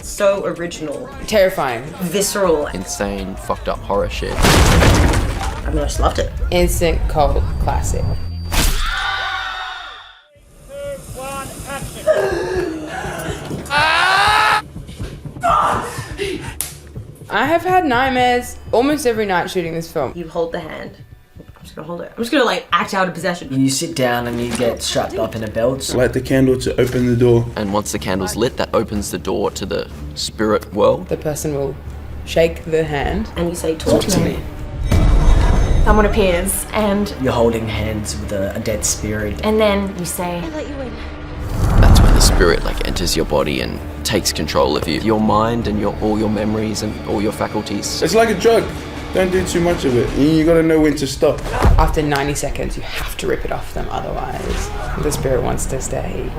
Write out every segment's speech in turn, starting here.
So original. Terrifying. Visceral. Insane, fucked up horror shit. I just loved it. Instant cult classic. 2, 1, action. I have had nightmares almost every night shooting this film. You hold the hand. I'm just gonna hold it. I'm just gonna like act out of possession. You sit down and you get strapped up in a belt. Light the candle to open the door. And once the candle's lit, that opens the door to the spirit world. The person will shake the hand. And you say, talk to me. Someone appears and You're holding hands with a dead spirit. and then you say, I let you in. That's when the spirit like enters your body and takes control of you. Your mind and all your memories and all your faculties. It's like a drug. Don't do too much of it. You gotta know when to stop. After 90 seconds, you have to rip it off them, otherwise the spirit wants to stay.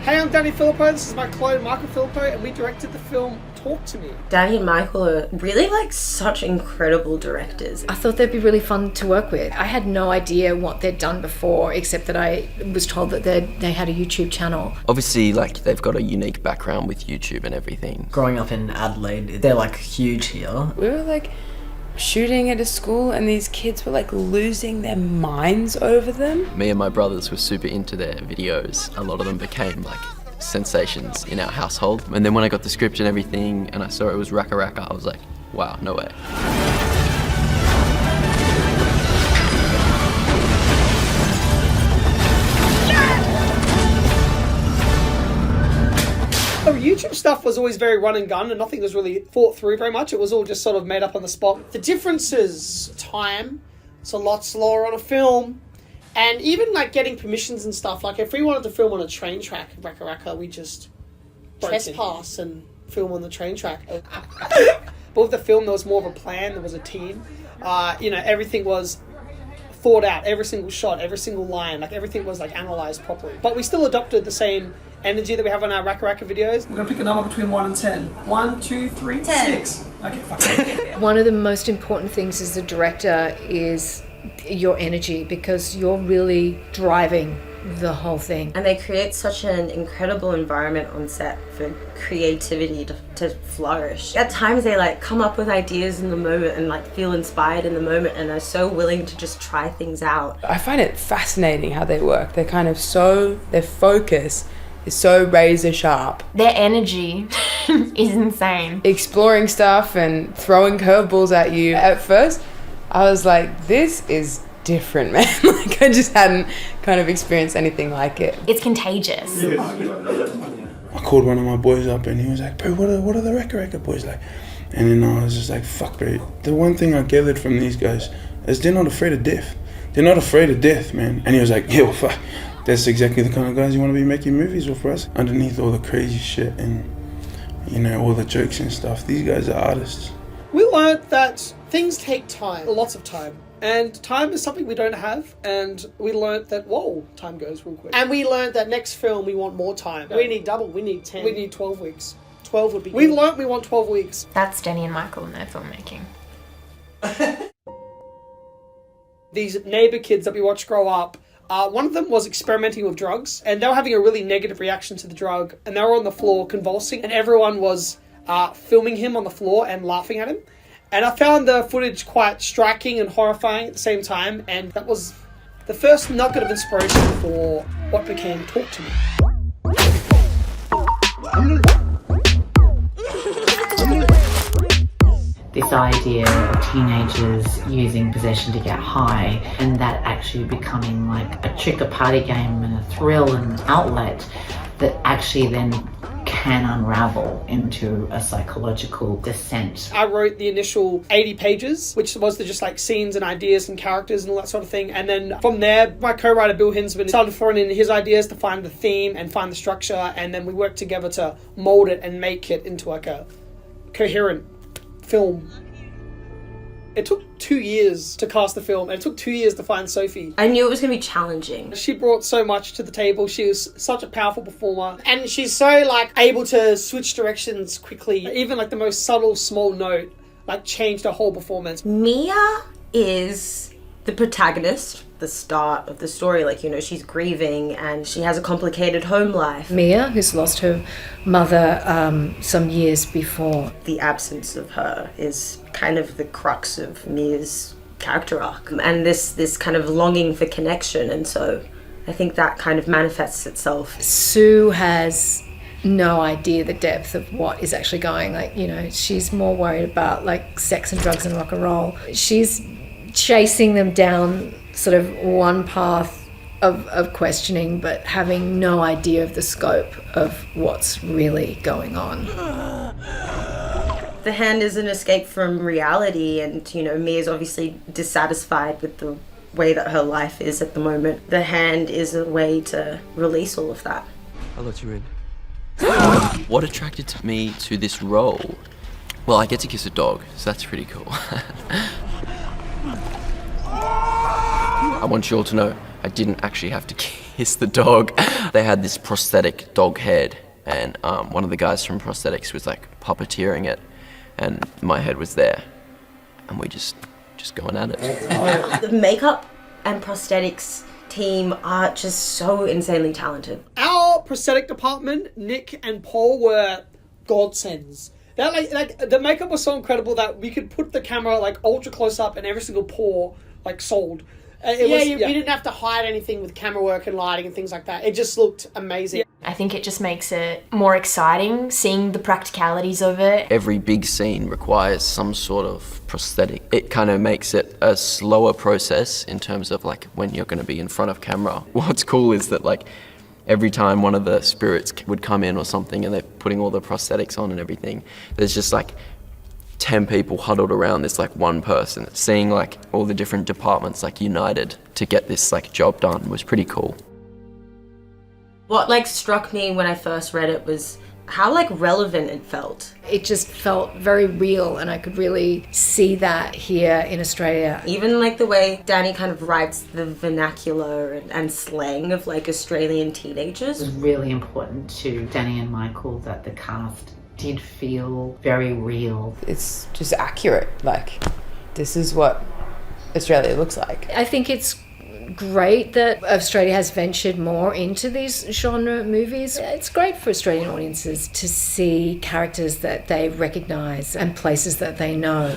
Hey, I'm Danny Filippo. This is my clone, Michael Filippo, and we directed the film Talk to Me. Danny and Michael are really like such incredible directors. I thought they'd be really fun to work with. I had no idea what they'd done before, except that I was told that they had a YouTube channel. Obviously, like, they've got a unique background with YouTube and everything. Growing up in Adelaide, they're like huge here. We were like shooting at a school and these kids were like losing their minds over them. Me and my brothers were super into their videos. A lot of them became like sensations in our household. And then when I got the script and everything and I saw it was Raka Raka, I was like, wow, no way. The YouTube stuff was always very run and gun and nothing was really thought through very much. It was all just sort of made up on the spot. The difference is time. It's a lot slower on a film. And even like getting permissions and stuff. Like if we wanted to film on a train track, Raka Raka, we just trespass and film on the train track. But with the film, there was more of a plan. There was a team. Everything was thought out. Every single shot, every single line, like everything was like analysed properly. But we still adopted the same energy that we have on our Raka Raka videos. We're gonna pick a number between 1 and 10. 1, 2, 3, 6. Okay, fuck it. One of the most important things as a director is your energy, because you're really driving the whole thing. And they create such an incredible environment on set for creativity to flourish. At times they like come up with ideas in the moment and like feel inspired in the moment and are so willing to just try things out. I find it fascinating how they work. They're kind of their focus is so razor sharp. Their energy is insane. Exploring stuff and throwing curveballs at you. At first, I was like, this is different, man. Like I just hadn't kind of experienced anything like it. It's contagious. I called one of my boys up and he was like, bro, what are the Raka Raka boys like? And then I was just like, fuck, bro. The one thing I gathered from these guys is they're not afraid of death. They're not afraid of death, man. And he was like, yeah, well, fuck. That's exactly the kind of guys you want to be making movies with, us. Underneath all the crazy shit and, all the jokes and stuff, these guys are artists. We learned that things take time, lots of time. And time is something we don't have. And we learned that, whoa, time goes real quick. And we learned that next film, we want more time. We need double, we need 10. We need 12 weeks. 12 would be good. We learned we want 12 weeks. That's Danny and Michael in their filmmaking. These neighbour kids that we watched grow up, one of them was experimenting with drugs. And they were having a really negative reaction to the drug. And they were on the floor convulsing. And everyone was filming him on the floor and laughing at him. And I found the footage quite striking and horrifying at the same time, and that was the first nugget of inspiration for what became Talk to Me. This idea of teenagers using possession to get high, and that actually becoming like a trick, a party game and a thrill and an outlet that actually then can unravel into a psychological descent. I wrote the initial 80 pages, which was just like scenes and ideas and characters and all that sort of thing. And then from there, my co-writer Bill Hinsman started throwing in his ideas to find the theme and find the structure. And then we worked together to mold it and make it into like a coherent film. It took 2 years to cast the film, and it took 2 years to find Sophie. I knew it was going to be challenging. She brought so much to the table. She was such a powerful performer. And she's so, like, able to switch directions quickly. Even, like, the most subtle, small note, like, changed her whole performance. Mia is the the protagonist, the start of the story, like, you know, she's grieving and she has a complicated home life. Mia, who's lost her mother some years before. The absence of her is kind of the crux of Mia's character arc, and this kind of longing for connection, and so I think that kind of manifests itself. Sue has no idea the depth of what is actually going, like, you know, she's more worried about like sex and drugs and rock and roll. She's chasing them down sort of one path of questioning, but having no idea of the scope of what's really going on. The hand is an escape from reality, and, you know, Mia's obviously dissatisfied with the way that her life is at the moment. The hand is a way to release all of that. I'll let you in. What attracted me to this role? Well, I get to kiss a dog, so that's pretty cool. I want you all to know I didn't actually have to kiss the dog. They had this prosthetic dog head, and one of the guys from prosthetics was like puppeteering it, and my head was there, and we just going at it. The makeup and prosthetics team are just so insanely talented. Our prosthetic department, Nick and Paul, were godsends. That like the makeup was so incredible that we could put the camera like ultra close up and every single pore like sold. We didn't have to hide anything with camera work and lighting and things like that. It just looked amazing. I think it just makes it more exciting, seeing the practicalities of it. Every big scene requires some sort of prosthetic. It kind of makes it a slower process in terms of like when you're going to be in front of camera. What's cool is that like every time one of the spirits would come in or something and they're putting all the prosthetics on and everything, there's just like 10 people huddled around this like one person. Seeing like all the different departments like united to get this like job done was pretty cool. What like struck me when I first read it was how like relevant it felt. It just felt very real, and I could really see that here in Australia. Even like the way Danny kind of writes the vernacular and slang of like Australian teenagers. It was really important to Danny and Michael that the cast did feel very real. It's just accurate. Like, this is what Australia looks like. I think it's great that Australia has ventured more into these genre movies. It's great for Australian audiences to see characters that they recognise and places that they know.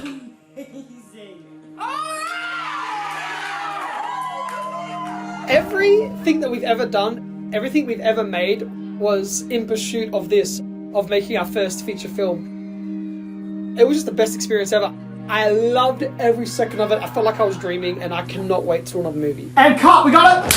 Everything that we've ever done, everything we've ever made was in pursuit of this, of making our first feature film. It was just the best experience ever. I loved every second of it. I felt like I was dreaming, and I cannot wait to another movie. And cut, we got it!